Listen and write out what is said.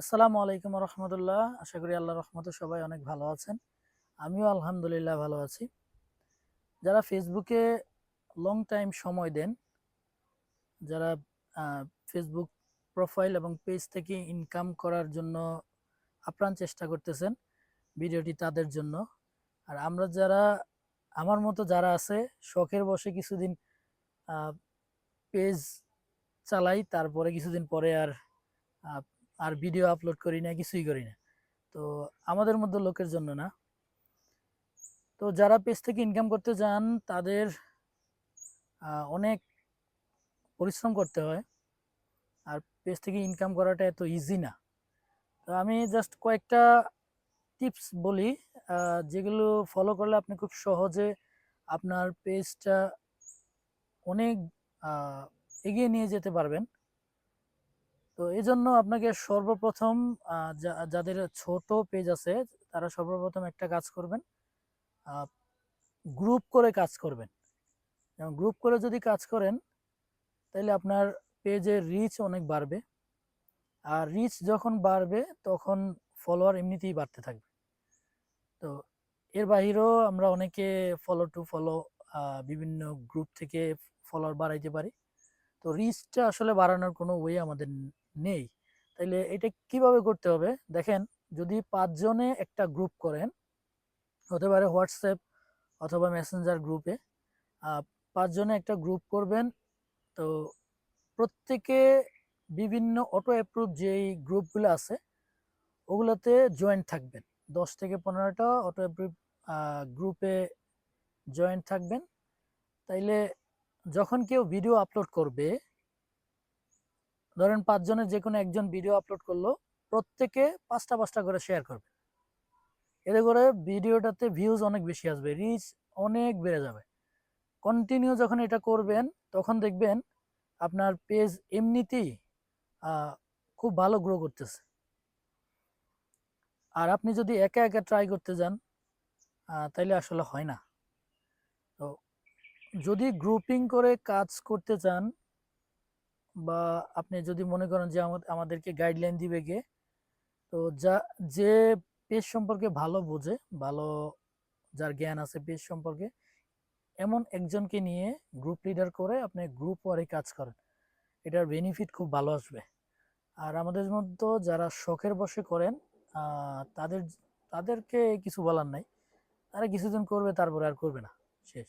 আসসালামু আলাইকুম রহমতুল্লাহ। আশা করি আল্লাহ রহমতে সবাই অনেক ভালো আছেন। আমিও আলহামদুলিল্লাহ ভালো আছি। যারা ফেসবুকে লং টাইম সময় দেন, যারা ফেসবুক প্রোফাইল এবং পেজ থেকে ইনকাম করার জন্য আপ্রাণ চেষ্টা করতেছেন, ভিডিওটি তাদের জন্য। আর আমরা যারা, আমার মতো যারা আছে, শখের বসে কিছুদিন পেজ চালাই, তারপরে কিছুদিন পরে আহ, আর ভিডিও আপলোড করি না, কিছুই করি না। তো আমাদের মধ্যে লোকের জন্য না। তো যারা পেজ থেকে ইনকাম করতে চান তাদের অনেক পরিশ্রম করতে হয়, আর পেজ থেকে ইনকাম করাটা এত ইজি না। তো আমি জাস্ট কয়েকটা টিপস বলি, যেগুলো ফলো করলে আপনি খুব সহজে আপনার পেজটা অনেক আহ, এগিয়ে নিয়ে যেতে পারবেন। তো এই জন্য আপনাকে সর্বপ্রথম যাদের ছোট পেজ আছে তারা সর্বপ্রথম একটা কাজ করবেন, গ্রুপ করে কাজ করবেন। যেমন গ্রুপ করে যদি কাজ করেন তাহলে আপনার পেজের রিচ অনেক বাড়বে, আর রিচ যখন বাড়বে তখন ফলোয়ার এমনিতেই বাড়তে থাকবে। তো এর বাহিরেও আমরা অনেকে ফলো টু ফলো বিভিন্ন গ্রুপ থেকে ফলোয়ার বাড়াইতে পারি। তো রিচটা আসলে বাড়ানোর কোনো ওয়ে আমাদের নেই। তাইলে এটা কিভাবে করতে হবে দেখেন, যদি 5 জনে একটা গ্রুপ করেন, হতে পারে হোয়াটসঅ্যাপ অথবা মেসেঞ্জার গ্রুপে, 5 জনে একটা গ্রুপ করবেন। তো প্রত্যেকে বিভিন্ন অটো অ্যাপ্রুভ যেই গ্রুপগুলো আছে ওগুলোতে জয়েন্ট থাকবেন। 10 থেকে 15টা অটো অ্যাপ্রুভ গ্রুপে জয়েন্ট থাকবেন। তাইলে যখন কেউ ভিডিও আপলোড করবে, ধরেন 5 জনের যে কোনো একজন ভিডিও আপলোড করলো, প্রত্যেকে 5টা 5টা করে শেয়ার করবে। এতে করে ভিডিওটাতে ভিউজ অনেক বেশি আসবে, রিচ অনেক বেড়ে যাবে। কন্টিনিউ যখন এটা করবেন তখন দেখবেন আপনার পেজ এমনিতেই আহ, খুব ভালো গ্রো করতেছে। আর আপনি যদি একা একা ট্রাই করতে যান তাইলে আসলে হয় না। তো যদি গ্রুপিং করে কাজ করতে চান, বা আপনি যদি মনে করেন যে আমাদেরকে গাইডলাইন দিবে কে, তো যে পেজ সম্পর্কে ভালো বোঝে, ভালো যার জ্ঞান আছে পেজ সম্পর্কে, এমন একজনকে নিয়ে গ্রুপ লিডার করে আপনি গ্রুপ ওয়ারে কাজ করেন, এটার বেনিফিট খুব ভালো আসবে। আর আমাদের মধ্যে যারা শখের বশে করেন, তাদেরকে কিছু বলার নাই, তারা কিছুদিন করবে তারপরে আর করবে না, শেষ।